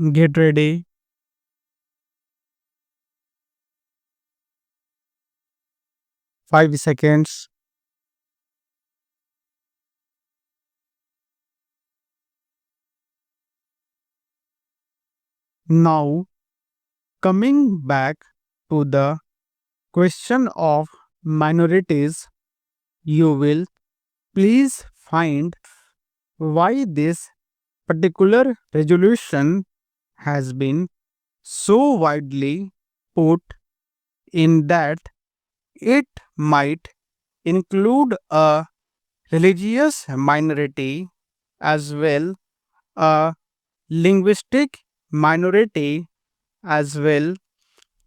Get ready. 5 seconds. Now, coming back to the question of minorities, you will please find why this particular resolution has been so widely put in that it might include a religious minority as well, a linguistic minority as well,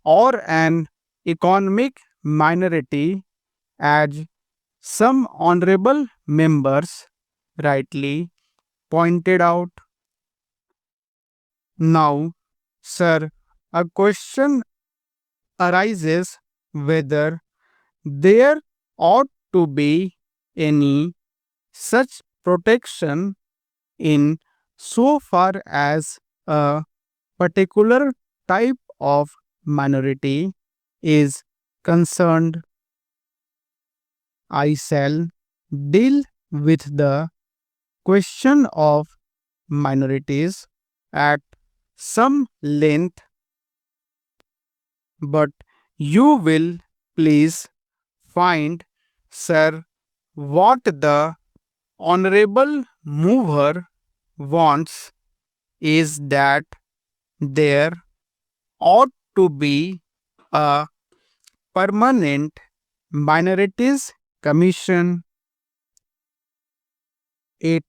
or an economic minority, as some honorable members rightly pointed out. Now, sir, a question arises whether there ought to be any such protection in so far as a particular type of minority is concerned. I shall deal with the question of minorities at some length, but you will please find, sir, what the honorable mover wants is that there ought to be a permanent minorities commission. It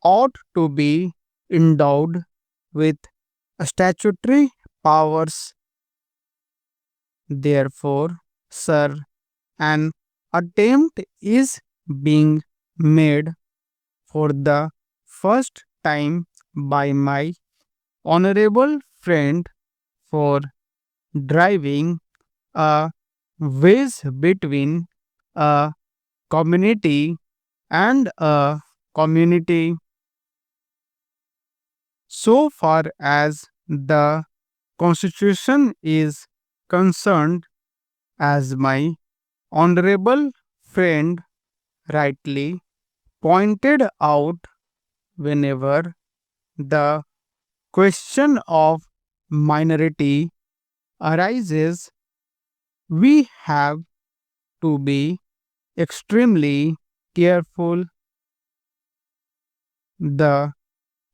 ought to be endowed with statutory powers. Therefore, sir, an attempt is being made for the first time by my honorable friend for driving a wedge between a community and a community. So far as the Constitution is concerned, as my honorable friend rightly pointed out, whenever the question of minority arises, we have to be extremely careful. The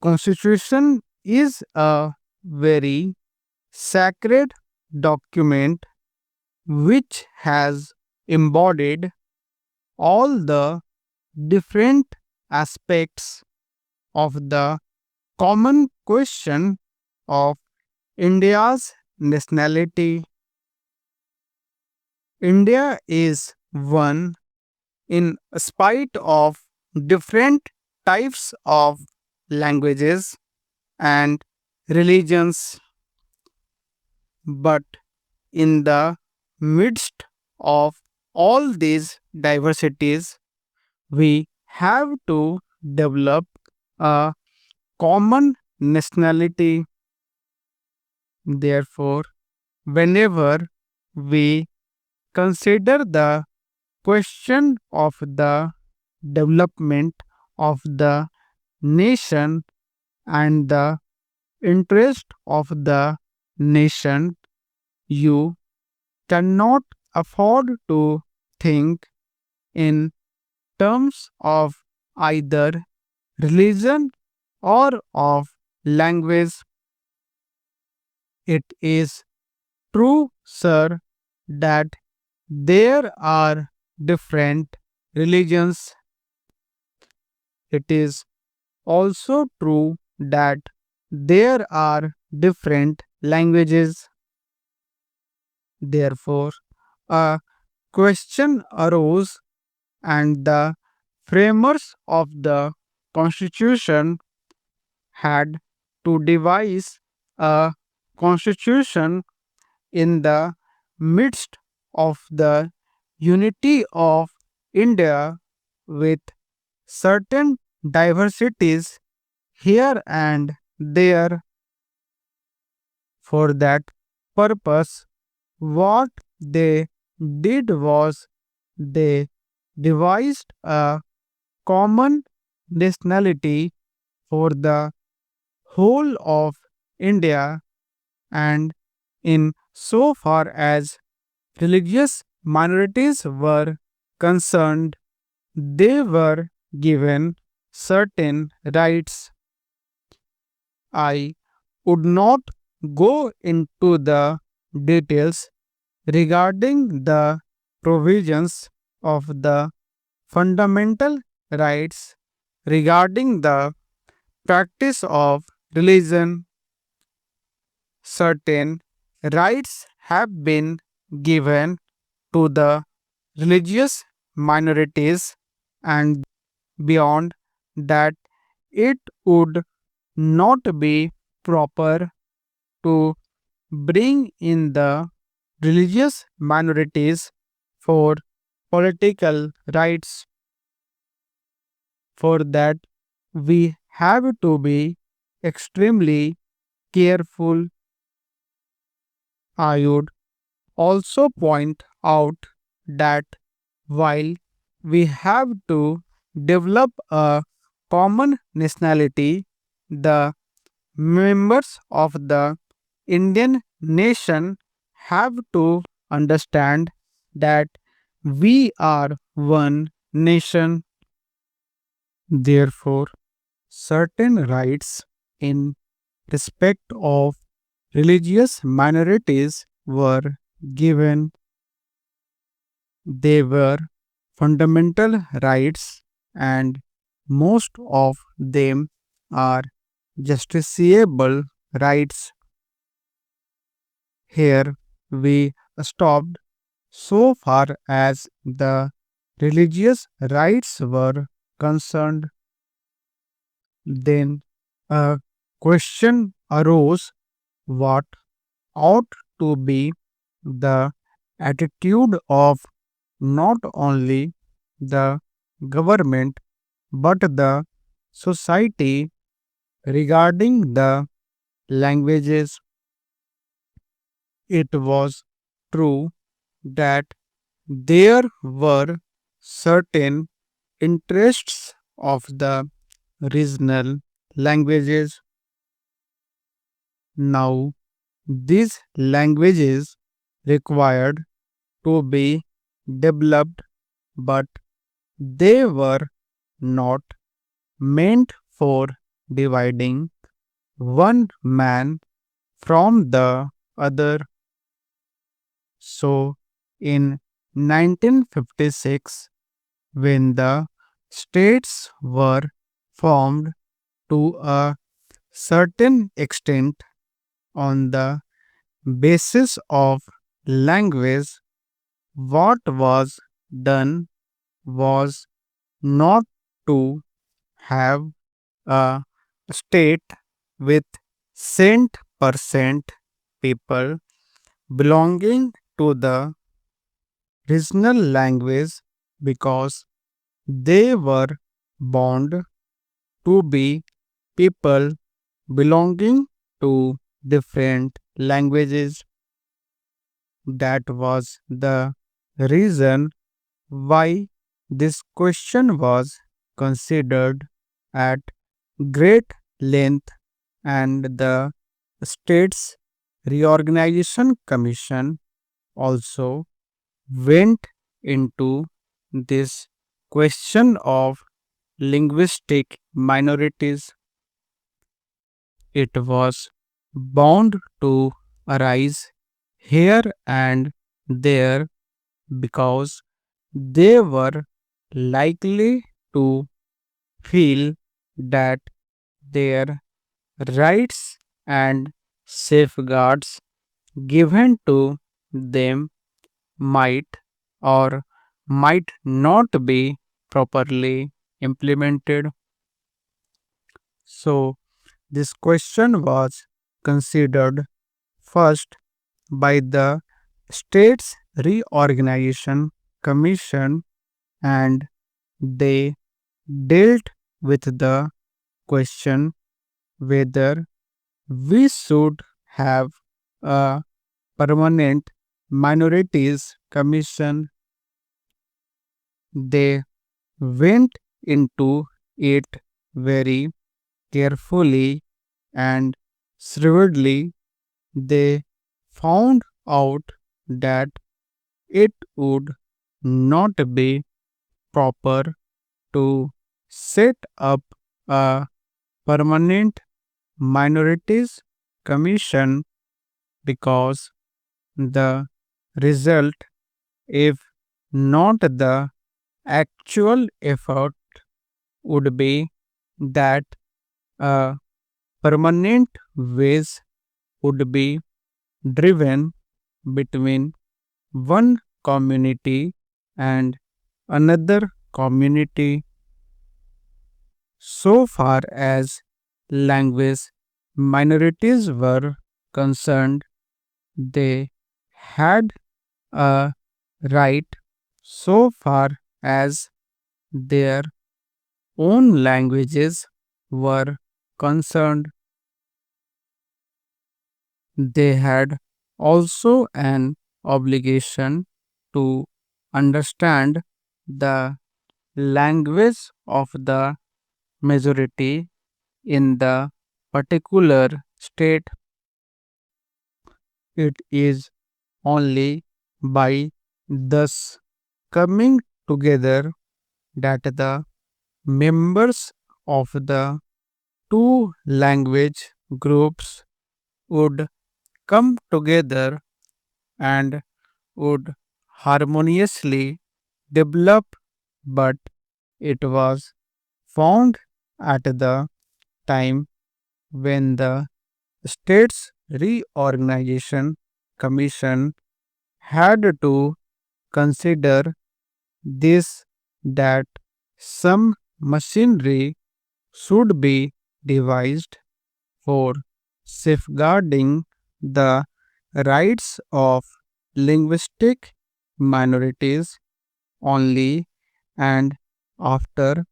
Constitution is a very sacred document which has embodied all the different aspects of the common question of India's nationality. India is one in spite of different types of languages and religions, but in the midst of all these diversities, we have to develop a common nationality. Therefore, whenever we consider the question of the development of the nation and the interest of the nation, you cannot afford to think in terms of either religion or of language. It is true, sir, that there are different religions. It is also true that there are different languages. Therefore, a question arose, and the framers of the Constitution had to devise a constitution in the midst of the unity of India with certain diversities here and there. For that purpose, what they did was they devised a common nationality for the whole of India, and in so far as religious minorities were concerned, they were given certain rights. I would not go into the details regarding the provisions of the fundamental rights regarding the practice of religion. Certain rights have been given to the religious minorities, and beyond that, it would not be proper to bring in the religious minorities for political rights. For that, we have to be extremely careful. I would also point out that while we have to develop a common nationality, the members of the Indian nation have to understand that we are one nation. Therefore, certain rights in respect of religious minorities were given. They were fundamental rights, and most of them are justiciable rights. Here we stopped so far as the religious rights were concerned. Then a question arose: what ought to be the attitude of not only the government but the society regarding the languages? It was true that there were certain interests of the regional languages. Now, these languages required to be developed, but they were not meant for dividing one man from the other. So, in 1956, when the states were formed to a certain extent on the basis of language, what was done was not to have a state with cent% people belonging to the regional language, because they were bound to be people belonging to different languages. That was the reason why this question was considered at great length, and the States Reorganization Commission also went into this question of linguistic minorities. It was bound to arise here and there because they were likely to feel that their rights and safeguards given to them might or might not be properly implemented. So, this question was considered first by the States Reorganization Commission, and they dealt with the question whether we should have a permanent minorities commission. They went into it very carefully and shrewdly. They found out that it would not be proper to set up a permanent minorities commission because the result, if not the actual effort, would be that a permanent wedge would be driven between one community and another community. So far as language minorities were concerned, they had a right. So far as their own languages were concerned, they had also an obligation to understand the language of the majority in the particular state. It is only by thus coming together that the members of the two language groups would come together and would harmoniously develop, but it was found at the time when the States Reorganization Commission had to consider this, that some machinery should be devised for safeguarding the rights of linguistic minorities only, and after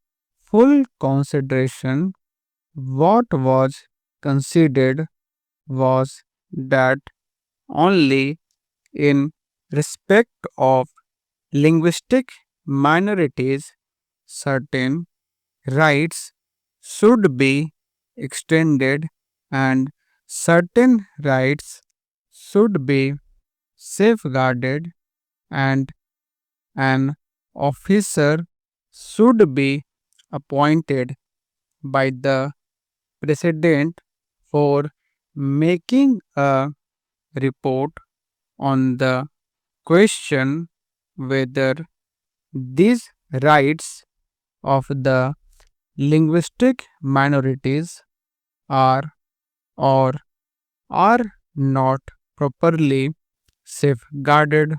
full consideration, what was considered was that only in respect of linguistic minorities certain rights should be extended and certain rights should be safeguarded, and an officer should be appointed by the president for making a report on the question whether these rights of the linguistic minorities are or are not properly safeguarded.